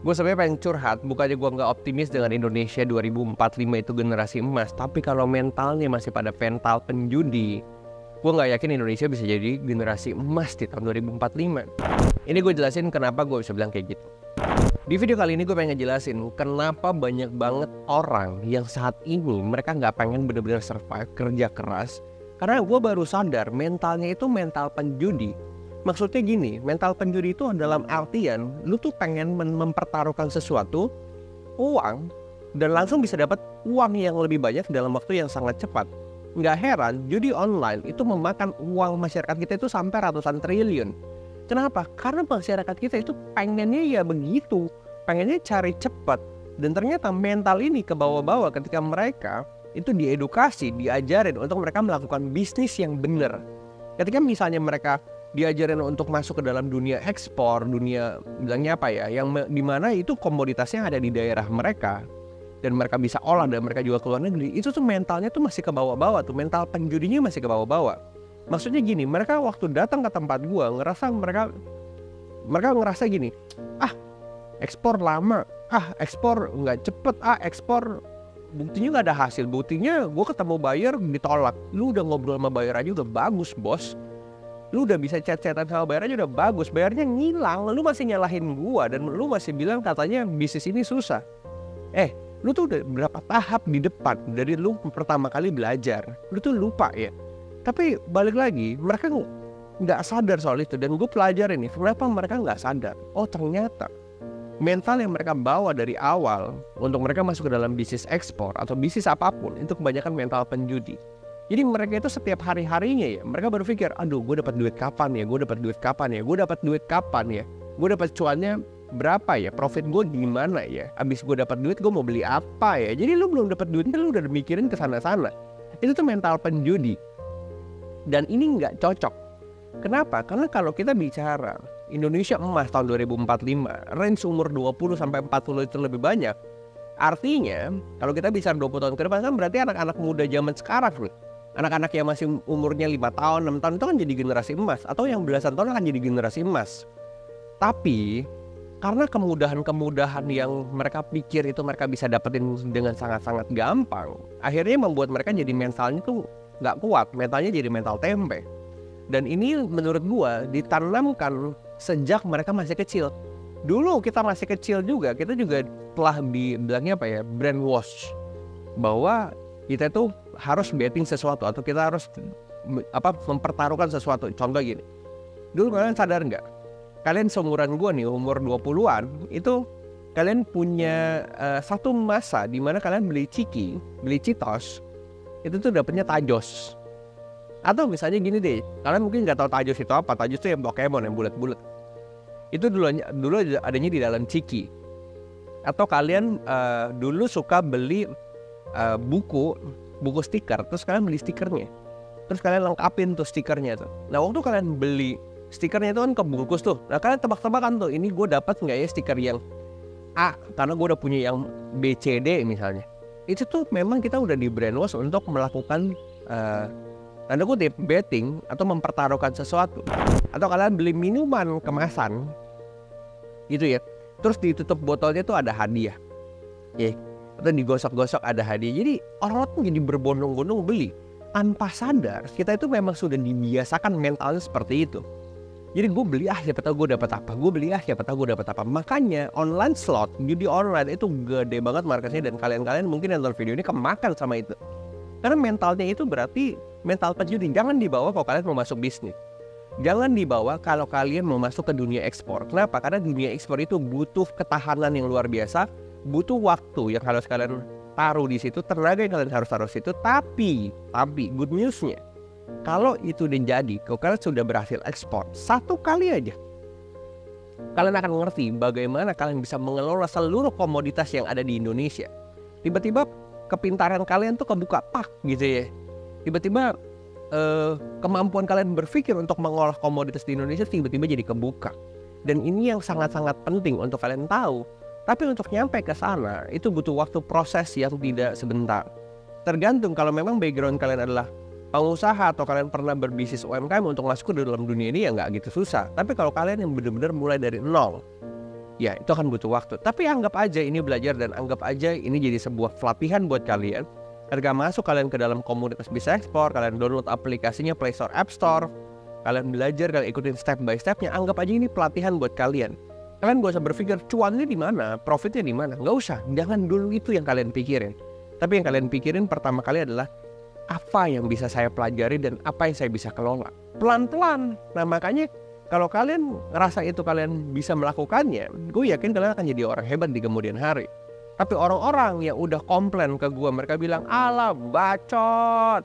Gue sebenarnya pengen curhat, bukannya gue nggak optimis dengan Indonesia 2045 itu generasi emas, tapi kalau mentalnya masih pada mental penjudi, gue nggak yakin Indonesia bisa jadi generasi emas di tahun 2045. Ini gue jelasin kenapa gue bisa bilang kayak gitu. Di video kali ini gue pengen ngejelasin kenapa banyak banget orang yang saat ini mereka nggak pengen bener-bener survive, kerja keras. Karena gue baru sadar mentalnya itu mental penjudi. Maksudnya gini, mental penjudi itu dalam artian lu tuh pengen mempertaruhkan sesuatu, uang, dan langsung bisa dapat uang yang lebih banyak dalam waktu yang sangat cepat. Nggak heran, judi online itu memakan uang masyarakat kita itu sampai ratusan triliun. Kenapa? Karena masyarakat kita itu pengennya ya begitu, pengennya cari cepat. Dan ternyata mental ini ke bawah-bawah ketika mereka itu diedukasi, diajarin untuk mereka melakukan bisnis yang benar. Ketika misalnya mereka diajarin untuk masuk ke dalam dunia ekspor, dunia bilangnya apa ya, yang dimana itu komoditasnya ada di daerah mereka dan mereka bisa olah dan mereka juga keluar negeri, itu tuh mentalnya tuh masih ke bawah-bawah tuh, mental penjudinya masih ke bawah-bawah. Maksudnya gini, mereka waktu datang ke tempat gua ngerasa mereka ngerasa gini, ekspor lama, ekspor nggak cepet, ekspor buktinya nggak ada hasil, buktinya gua ketemu buyer ditolak. Lu udah ngobrol sama buyer aja udah bagus bos, lu udah bisa chat-chatan sama bayar aja udah bagus, bayarnya ngilang, lu masih nyalahin gua dan lu masih bilang katanya bisnis ini susah. Lu tuh udah berapa tahap di depan dari lu pertama kali belajar, lu tuh lupa ya. Tapi balik lagi, mereka nggak sadar soal itu dan gue pelajarin nih, kenapa mereka nggak sadar. Oh ternyata mental yang mereka bawa dari awal untuk mereka masuk ke dalam bisnis ekspor atau bisnis apapun itu kebanyakan mental penjudi. Jadi mereka itu setiap hari-harinya ya, mereka berpikir, aduh gue dapat duit kapan ya, gue dapat duit kapan ya, gue dapat duit kapan ya, gue dapat cuannya berapa ya, profit gue gimana ya, abis gue dapat duit gue mau beli apa ya. Jadi lu belum dapat duitnya lu udah mikirin ke sana-sana. Itu tuh mental penjudi. Dan ini nggak cocok. Kenapa? Karena kalau kita bicara Indonesia emas tahun 2045, range umur 20 sampai 40 itu lebih banyak. Artinya, kalau kita bicara 20 tahun ke depan kan berarti anak-anak muda zaman sekarang loh. Anak-anak yang masih umurnya 5 tahun, 6 tahun itu kan jadi generasi emas. Atau yang belasan tahun akan jadi generasi emas. Tapi, karena kemudahan-kemudahan yang mereka pikir itu mereka bisa dapetin dengan sangat-sangat gampang, akhirnya membuat mereka jadi mentalnya tuh gak kuat. Mentalnya jadi mental tempe. Dan ini menurut gua ditanamkan sejak mereka masih kecil. Dulu kita masih kecil juga, kita juga telah dibilangnya apa ya, brainwash. Bahwa kita tuh harus betting sesuatu atau kita harus mempertaruhkan sesuatu. Contoh gini, dulu kalian sadar nggak, kalian seumuran gue nih umur 20-an itu kalian punya satu masa di mana kalian beli ciki, beli citos itu tuh dapetnya tajos. Atau misalnya gini deh, kalian mungkin nggak tahu tajos itu apa. Tajos itu yang Pokemon yang bulat-bulat, itu dulu adanya di dalam ciki. Atau kalian dulu suka beli buku stiker, terus kalian beli stikernya, terus kalian lengkapin tuh stikernya tuh. Nah waktu kalian beli stikernya itu kan kebungkus tuh, nah kalian tebak-tebakan tuh, ini gue dapat nggak ya stiker yang A karena gue udah punya yang B, C, D misalnya. Itu tuh memang kita udah di brainwash untuk melakukan tanda kutip betting atau mempertaruhkan sesuatu. Atau kalian beli minuman kemasan gitu ya, terus ditutup botolnya tuh ada hadiah ya, atau digosok-gosok ada hadiah. Jadi orang-orang tuh jadi berbondong-bondong beli tanpa sadar. Kita itu memang sudah dibiasakan mentalnya seperti itu. Jadi gue beli siapa tahu gue dapat apa, gue beli siapa tahu gue dapat apa. Makanya online slot, judi online itu gede banget marketnya, dan kalian mungkin yang nonton video ini kemakan sama itu. Karena mentalnya itu berarti mental penjudi. Jangan dibawa kalau kalian mau masuk bisnis. Jangan dibawa kalau kalian mau masuk ke dunia ekspor. Kenapa? Karena dunia ekspor itu butuh ketahanan yang luar biasa, butuh waktu yang harus kalian taruh di situ, tenaga yang kalian harus taruh di situ. Tapi good newsnya, kalau itu udah jadi, kalau kalian sudah berhasil ekspor satu kali aja, kalian akan ngerti bagaimana kalian bisa mengelola seluruh komoditas yang ada di Indonesia. Tiba-tiba kepintaran kalian tuh kebuka gitu ya. Tiba-tiba kemampuan kalian berpikir untuk mengolah komoditas di Indonesia tiba-tiba jadi kebuka. Dan ini yang sangat-sangat penting untuk kalian tahu. Tapi untuk nyampe ke sana itu butuh waktu proses yang tidak sebentar. Tergantung kalau memang background kalian adalah pengusaha atau kalian pernah berbisnis UMKM, untuk masuk ke dalam dunia ini ya nggak gitu susah. Tapi kalau kalian yang benar-benar mulai dari nol, ya itu akan butuh waktu. Tapi anggap aja ini belajar dan anggap aja ini jadi sebuah pelatihan buat kalian. Ketika masuk kalian ke dalam komunitas bisa ekspor, kalian download aplikasinya Play Store, App Store, kalian belajar, kalian ikutin step by stepnya. Anggap aja ini pelatihan buat kalian. Kalian gak usah berpikir cuannya di mana, profitnya di mana. Nggak usah, jangan dulu itu yang kalian pikirin. Tapi yang kalian pikirin pertama kali adalah apa yang bisa saya pelajari dan apa yang saya bisa kelola. Pelan-pelan. Nah makanya kalau kalian ngerasa itu kalian bisa melakukannya, gue yakin kalian akan jadi orang hebat di kemudian hari. Tapi orang-orang yang udah komplain ke gue, mereka bilang, alah bacot,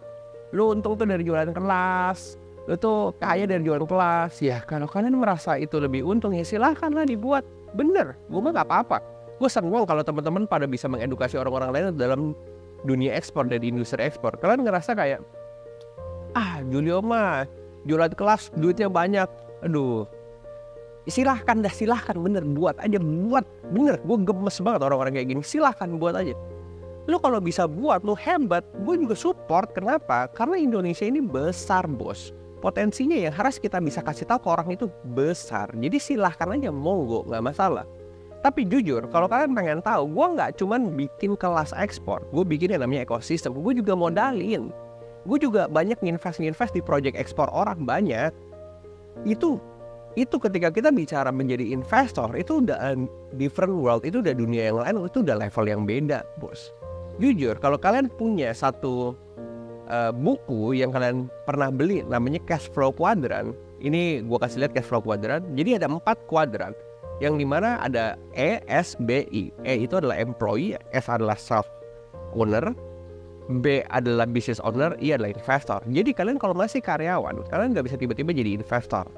lu untung tuh dari jualan kelas, lu tuh kaya dari jualan kelas. Ya kalau kalian merasa itu lebih untung ya silahkanlah dibuat. Bener, gue mah gak apa-apa. Gue seneng kalau teman-teman pada bisa mengedukasi orang-orang lain dalam dunia ekspor dan industri ekspor. Kalian ngerasa kayak, Julio mah jualan kelas duitnya banyak. Aduh, silahkan bener, buat aja, bener. Gue gemes banget orang-orang kayak gini. Silahkan buat aja. Lu kalau bisa buat, lu hebat, gue juga support. Kenapa? Karena Indonesia ini besar bos. Potensinya yang harus kita bisa kasih tahu ke orang itu besar. Jadi silahkan aja, monggo, nggak masalah. Tapi jujur, kalau kalian pengen tahu, gue nggak cuman bikin kelas ekspor, gue bikin yang namanya ekosistem. Gue juga modalin. Gue juga banyak nginvest di project ekspor orang banyak. Itu ketika kita bicara menjadi investor, itu udah different world, itu udah dunia yang lain, itu udah level yang beda bos. Jujur, kalau kalian punya satu buku yang kalian pernah beli namanya Cash Flow Quadrant, ini gue kasih lihat Cash Flow Quadrant. Jadi ada 4 kuadran yang dimana ada E, S, B, I. E itu adalah employee, S adalah self owner, B adalah business owner, I adalah investor. Jadi kalian kalau masih karyawan, kalian nggak bisa tiba-tiba jadi investor.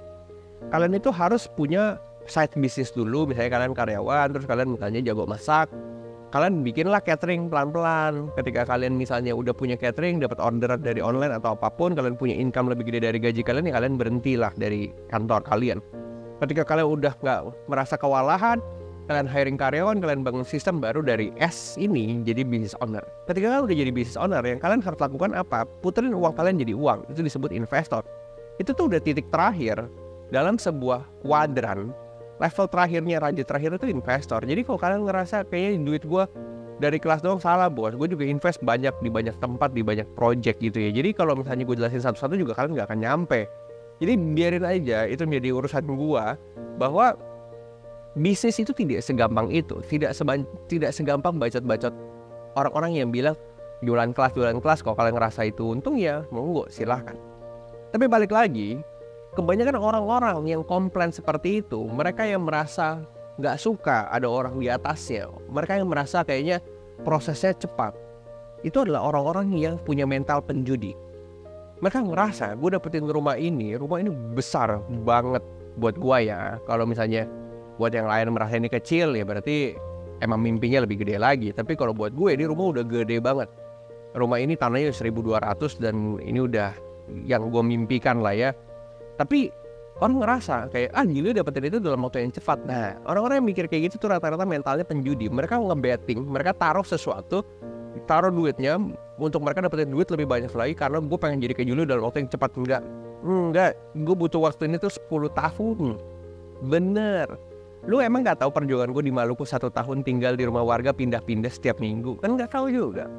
Kalian itu harus punya side business dulu. Misalnya kalian karyawan, terus kalian misalnya jago masak, kalian bikinlah catering pelan-pelan. Ketika kalian misalnya udah punya catering, dapat orderan dari online atau apapun, kalian punya income lebih gede dari gaji kalian, ya kalian berhentilah dari kantor kalian. Ketika kalian udah nggak merasa kewalahan, kalian hiring karyawan, kalian bangun sistem baru dari S ini jadi business owner. Ketika kalian udah jadi business owner, yang kalian harus lakukan apa? Puterin uang kalian jadi uang. Itu disebut investor. Itu tuh udah titik terakhir dalam sebuah kuadran. Level terakhirnya, raja terakhir itu investor. Jadi kalau kalian ngerasa kayaknya duit gue dari kelas doang, salah bos. Gue juga invest banyak di banyak tempat, di banyak project gitu ya. Jadi kalau misalnya gue jelasin satu-satu juga kalian gak akan nyampe. Jadi biarin aja, itu menjadi urusan gue, bahwa bisnis itu tidak segampang itu, tidak segampang bacot-bacot orang-orang yang bilang jualan kelas. Kalau kalian ngerasa itu untung ya monggo silahkan. Tapi balik lagi, kebanyakan orang-orang yang komplain seperti itu, mereka yang merasa nggak suka ada orang di atasnya, mereka yang merasa kayaknya prosesnya cepat, itu adalah orang-orang yang punya mental penjudi. Mereka ngerasa gue dapetin rumah ini besar banget buat gue ya. Kalau misalnya buat yang lain merasa ini kecil ya berarti emang mimpinya lebih gede lagi. Tapi kalau buat gue ini rumah udah gede banget. Rumah ini tanahnya 1.200 dan ini udah yang gue mimpikan lah ya. Tapi orang ngerasa kayak gila dapetin itu dalam waktu yang cepat. Nah orang-orang yang mikir kayak gitu tuh rata-rata mentalnya penjudi. Mereka nge-betting, mereka taruh sesuatu, taruh duitnya untuk mereka dapetin duit lebih banyak lagi karena gue pengen jadi kayak Julio dalam waktu yang cepat. Enggak, gue butuh waktu ini tuh 10 tahun. Bener. Lu emang gak tahu perjuangan gue di Maluku 1 tahun tinggal di rumah warga pindah-pindah setiap minggu? Kan gak tahu juga.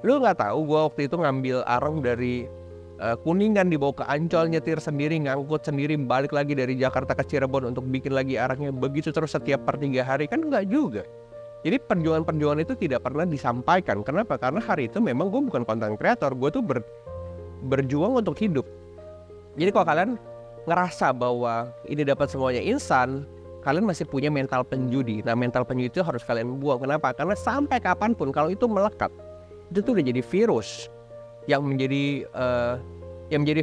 Lu gak tahu gue waktu itu ngambil arang dari Kuningan dibawa ke Ancol, nyetir sendiri, ngangkut sendiri, balik lagi dari Jakarta ke Cirebon untuk bikin lagi arangnya. Begitu terus setiap per 3 hari, kan gak juga. Jadi perjuangan-perjuangan itu tidak pernah disampaikan. Kenapa? Karena hari itu memang gue bukan content creator, gue tuh berjuang untuk hidup. Jadi kalau kalian ngerasa bahwa ini dapat semuanya instan, kalian masih punya mental penjudi. Nah mental penjudi itu harus kalian buang. Kenapa? Karena sampai kapanpun kalau itu melekat, itu tuh udah jadi virus yang menjadi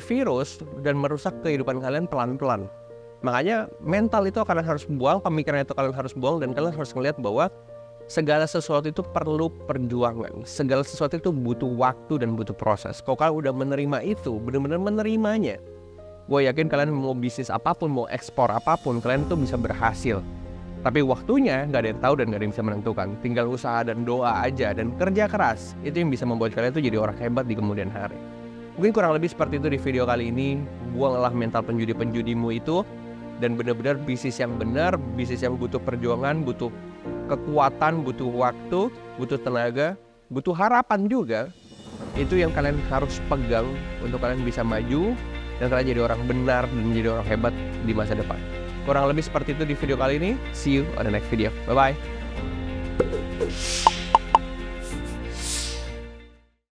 virus dan merusak kehidupan kalian pelan-pelan. Makanya mental itu kalian harus buang, pemikiran itu kalian harus buang, dan kalian harus melihat bahwa segala sesuatu itu perlu perjuangan. Segala sesuatu itu butuh waktu dan butuh proses. Kalau kalian udah menerima itu, benar-benar menerimanya, gue yakin kalian mau bisnis apapun, mau ekspor apapun, kalian tuh bisa berhasil. Tapi waktunya gak ada yang tahu dan gak ada yang bisa menentukan. Tinggal usaha dan doa aja dan kerja keras. Itu yang bisa membuat kalian tuh jadi orang hebat di kemudian hari. Mungkin kurang lebih seperti itu di video kali ini. Buanglah mental penjudi-penjudimu itu dan benar-benar bisnis yang benar, bisnis yang butuh perjuangan, butuh kekuatan, butuh waktu, butuh tenaga, butuh harapan juga. Itu yang kalian harus pegang untuk kalian bisa maju dan kalian jadi orang benar dan menjadi orang hebat di masa depan. Kurang lebih seperti itu di video kali ini. See you on the next video. Bye-bye.